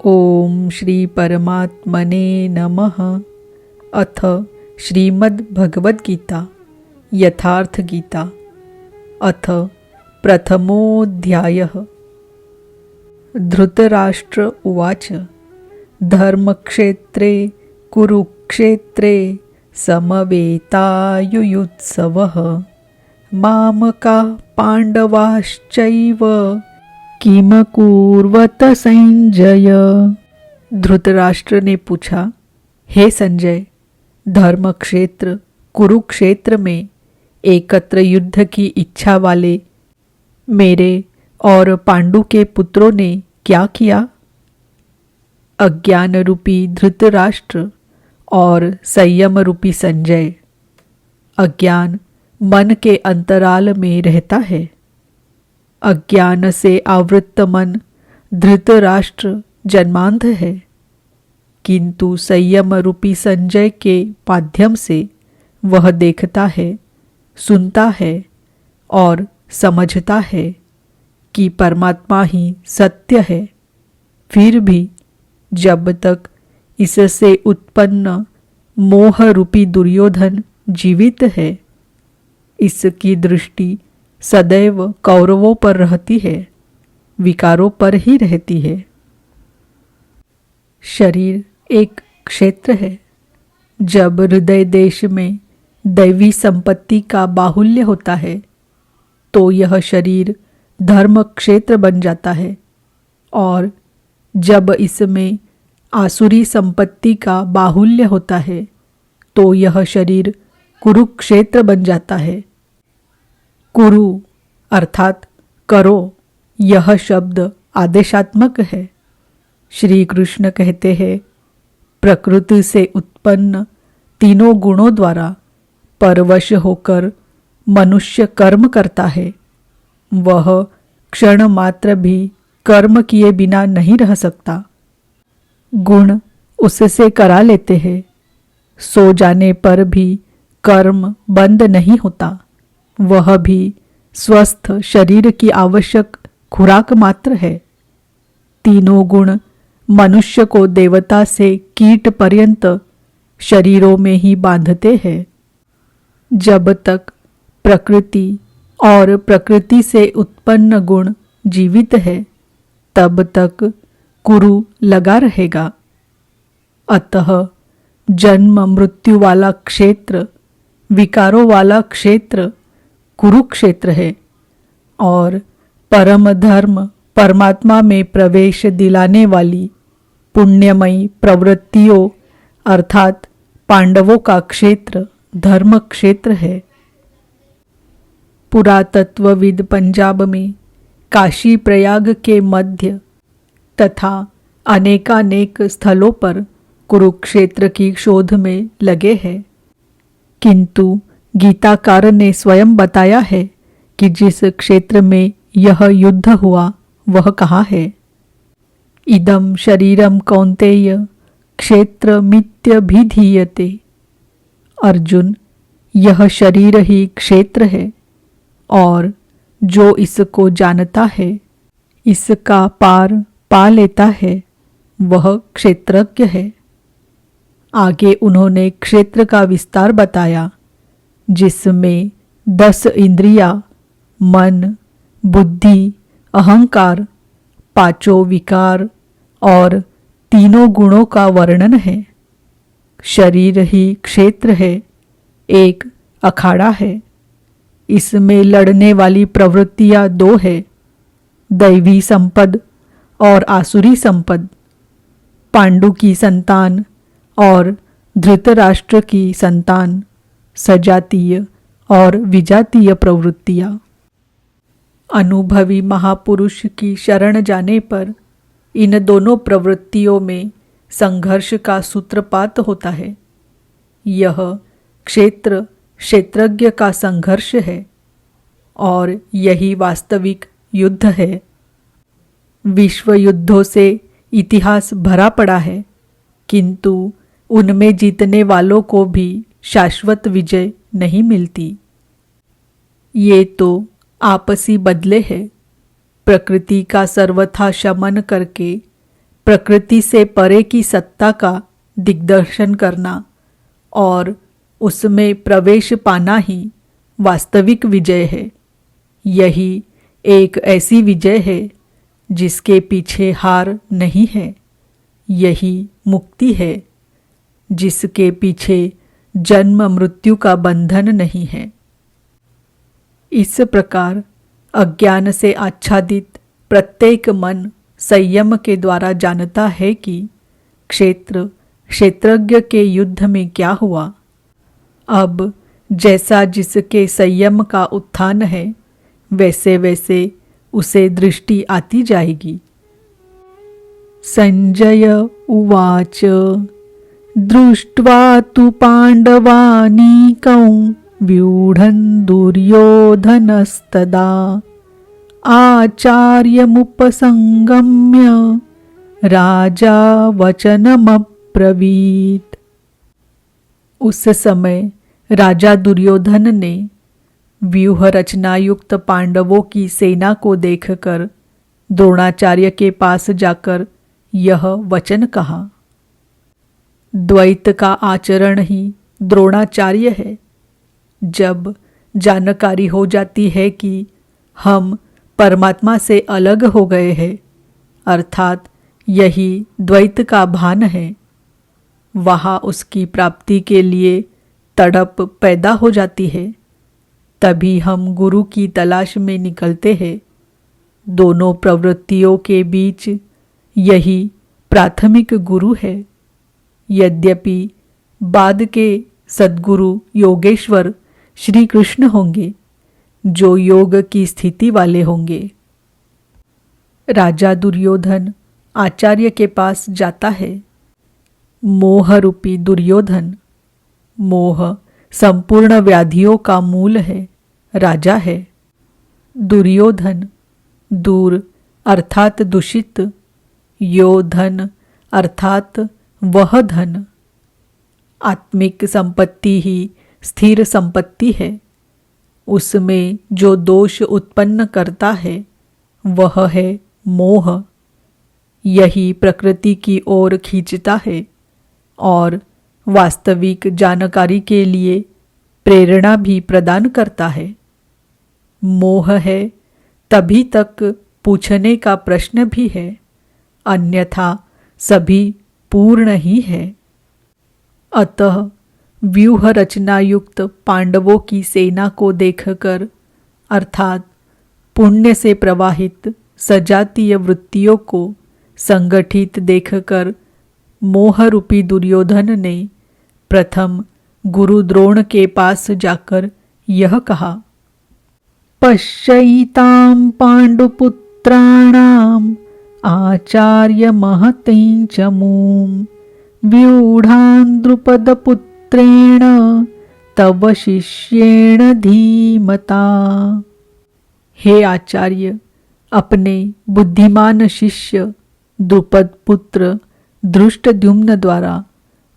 ओम श्री परमात्मने नमः। अथ श्रीमद्भगवद्गीता यथार्थ गीता। अथ प्रथमोऽध्यायः। धृतराष्ट्र उवाच धर्मक्षेत्रे कुरुक्षेत्रे समवेतायुयुत्सवः मामकाः पाण्डवाश्चैव किमकुर्वत संजय। धृतराष्ट्र ने पूछा, हे संजय, धर्मक्षेत्र कुरुक्षेत्र में एकत्र युद्ध की इच्छा वाले मेरे और पांडु के पुत्रों ने क्या किया? अज्ञान रूपी धृतराष्ट्र और संयम रूपी संजय। अज्ञान मन के अंतराल में रहता है। अज्ञान से आवृत्त मन धृतराष्ट्र जन्मांध है, किंतु संयम रूपी संजय के माध्यम से वह देखता है, सुनता है और समझता है कि परमात्मा ही सत्य है। फिर भी जब तक इससे उत्पन्न मोह रूपी दुर्योधन जीवित है, इसकी दृष्टि सदैव कौरवों पर रहती है, विकारों पर ही रहती है। शरीर एक क्षेत्र है। जब हृदय देश में दैवी संपत्ति का बाहुल्य होता है तो यह शरीर धर्म क्षेत्र बन जाता है, और जब इसमें आसुरी संपत्ति का बाहुल्य होता है तो यह शरीर कुरुक्षेत्र बन जाता है। कुरु अर्थात करो, यह शब्द आदेशात्मक है। श्री कृष्ण कहते हैं, प्रकृति से उत्पन्न तीनों गुणों द्वारा परवश होकर मनुष्य कर्म करता है। वह क्षण मात्र भी कर्म किए बिना नहीं रह सकता। गुण उससे करा लेते हैं। सो जाने पर भी कर्म बंद नहीं होता। वह भी स्वस्थ शरीर की आवश्यक खुराक मात्र है। तीनों गुण मनुष्य को देवता से कीट पर्यंत शरीरों में ही बांधते हैं। जब तक प्रकृति और प्रकृति से उत्पन्न गुण जीवित है, तब तक कुरु लगा रहेगा। अतः जन्म मृत्यु वाला क्षेत्र, विकारों वाला क्षेत्र कुरुक्षेत्र है, और परम धर्म परमात्मा में प्रवेश दिलाने वाली पुण्यमयी प्रवृत्तियों अर्थात पांडवों का क्षेत्र धर्म क्षेत्र है। पुरातत्वविद पंजाब में काशी प्रयाग के मध्य तथा अनेकानेक स्थलों पर कुरुक्षेत्र की शोध में लगे हैं, किंतु गीताकार ने स्वयं बताया है कि जिस क्षेत्र में यह युद्ध हुआ वह कहाँ है। इदं शरीरम कौन्तेय क्षेत्रमित्यभिधीयते। अर्जुन, यह शरीर ही क्षेत्र है, और जो इसको जानता है, इसका पार पा लेता है, वह क्षेत्रज्ञ है। आगे उन्होंने क्षेत्र का विस्तार बताया, जिसमें 10 इंद्रियां, मन, बुद्धि, अहंकार, पांचों विकार और तीनों गुणों का वर्णन है। शरीर ही क्षेत्र है, एक अखाड़ा है। इसमें लड़ने वाली प्रवृत्तियां 2 है, दैवी संपद और आसुरी संपद। पांडु की संतान और धृतराष्ट्र की संतान, सजातीय और विजातीय प्रवृत्तियां। अनुभवी महापुरुष की शरण जाने पर इन दोनों प्रवृत्तियों में संघर्ष का सूत्रपात होता है। यह क्षेत्र क्षेत्रज्ञ का संघर्ष है, और यही वास्तविक युद्ध है। विश्व युद्धों से इतिहास भरा पड़ा है, किंतु उनमें जीतने वालों को भी शाश्वत विजय नहीं मिलती। ये तो आपसी बदले हैं। प्रकृति का सर्वथा शमन करके प्रकृति से परे की सत्ता का दिग्दर्शन करना और उसमें प्रवेश पाना ही वास्तविक विजय है। यही एक ऐसी विजय है जिसके पीछे हार नहीं है। यही मुक्ति है जिसके पीछे जन्म मृत्यु का बंधन नहीं है। इस प्रकार अज्ञान से आच्छादित प्रत्येक मन संयम के द्वारा जानता है कि क्षेत्रज्ञ के युद्ध में क्या हुआ। अब जैसा जिसके संयम का उत्थान है वैसे वैसे उसे दृष्टि आती जाएगी। संजय उवाच दृष्ट्वा तु पांडवानीकं व्यूढं दुर्योधनस्तदा आचार्यमुपसंगम्य राजा वचनमब्रवीत्। उस समय राजा दुर्योधन ने व्यूह रचनायुक्त पांडवों की सेना को देखकर द्रोणाचार्य के पास जाकर यह वचन कहा। द्वैत का आचरण ही द्रोणाचार्य है। जब जानकारी हो जाती है कि हम परमात्मा से अलग हो गए हैं, अर्थात यही द्वैत का भान है, वहाँ उसकी प्राप्ति के लिए तड़प पैदा हो जाती है। तभी हम गुरु की तलाश में निकलते हैं। दोनों प्रवृत्तियों के बीच यही प्राथमिक गुरु है। यद्यपि बाद के सद्गुरु योगेश्वर श्री कृष्ण होंगे, जो योग की स्थिति वाले होंगे। राजा दुर्योधन आचार्य के पास जाता है। मोह रूपी दुर्योधन, मोह संपूर्ण व्याधियों का मूल है, राजा है। दुर्योधन दूर अर्थात दूषित, यो धन अर्थात वह धन। आत्मिक संपत्ति ही स्थिर संपत्ति है। उसमें जो दोष उत्पन्न करता है वह है मोह। यही प्रकृति की ओर खींचता है और वास्तविक जानकारी के लिए प्रेरणा भी प्रदान करता है। मोह है तभी तक पूछने का प्रश्न भी है, अन्यथा सभी पूर्ण ही है। अतः व्यूह रचनायुक्त पांडवों की सेना को देखकर, अर्थात पुण्य से प्रवाहित सजातीय वृत्तियों को संगठित देखकर, मोहरूपी दुर्योधन ने प्रथम गुरु द्रोण के पास जाकर यह कहा। पश्यैतां पांडुपुत्राणाम् आचार्य महतीं च मूं व्यूढान् द्रुपदपुत्रेण तव शिष्येण धीमता। हे आचार्य, अपने बुद्धिमान शिष्य द्रुपद पुत्र धृष्टद्युम्न द्वारा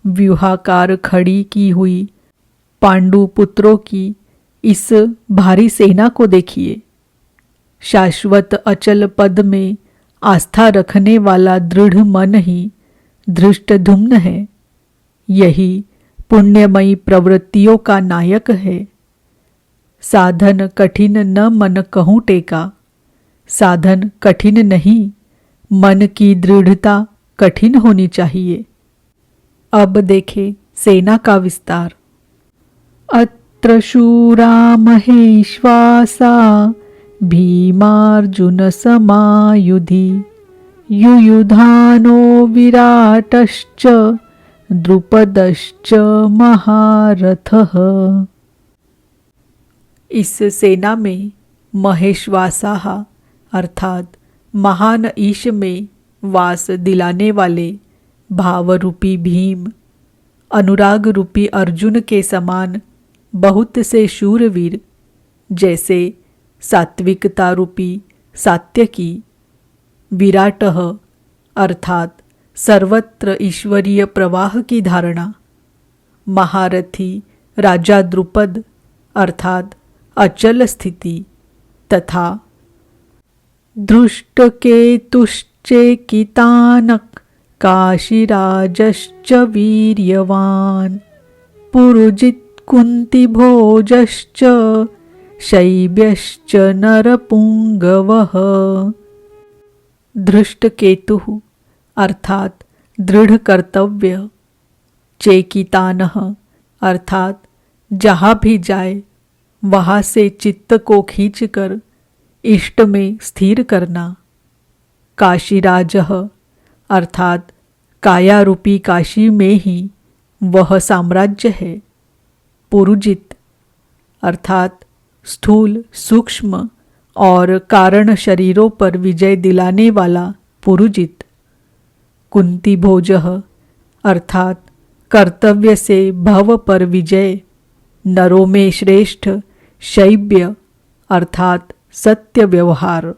व्यूहाकार खड़ी की हुई पांडु पुत्रों की इस भारी सेना को देखिए। शाश्वत अचल पद में आस्था रखने वाला दृढ़ मन ही धृष्टद्युम्न है। यही पुण्यमयी प्रवृत्तियों का नायक है। साधन कठिन न मन कहूँ टेका, साधन कठिन नहीं, मन की दृढ़ता कठिन होनी चाहिए। अब देखे सेना का विस्तार। अत्र शूरा महेश्वासा भीमार्जुन समायुधि युयुधानो विराटश्च द्रुपदश्च महारथः। इस सेना में महेश्वासाः अर्थात महान ईश में वास दिलाने वाले भावरूपी भीम, अनुराग रूपी अर्जुन के समान बहुत से शूरवीर, जैसे सात्विकता रूपी सात्यकी, विराटः अर्थात सर्वत्र ईश्वरीय प्रवाह की धारणा, महारथी राजा द्रुपद अर्थात अचल स्थिति, तथा धृष्टकेतुश्च चेकितानक काशीराजश्च वीर्यवान् पुरुजित् कुन्तीभोजश्च शैब्यश्च नरपुंगवः। धृष्टकेतुः अर्थात दृढ़ कर्तव्य, चेकितानः अर्थात जहाँ भी जाए वहाँ से चित्त को खींचकर इष्ट में स्थिर करना। काशीराजः अर्थात काया रूपी काशी में ही वह साम्राज्य है। पुरुजित अर्थात स्थूल, सूक्ष्म और कारण शरीरों पर विजय दिलाने वाला पुरुजित। कुंती भोजः अर्थात कर्तव्य से भव पर विजय, नरों में श्रेष्ठ। शैब्य अर्थात सत्य व्यवहार।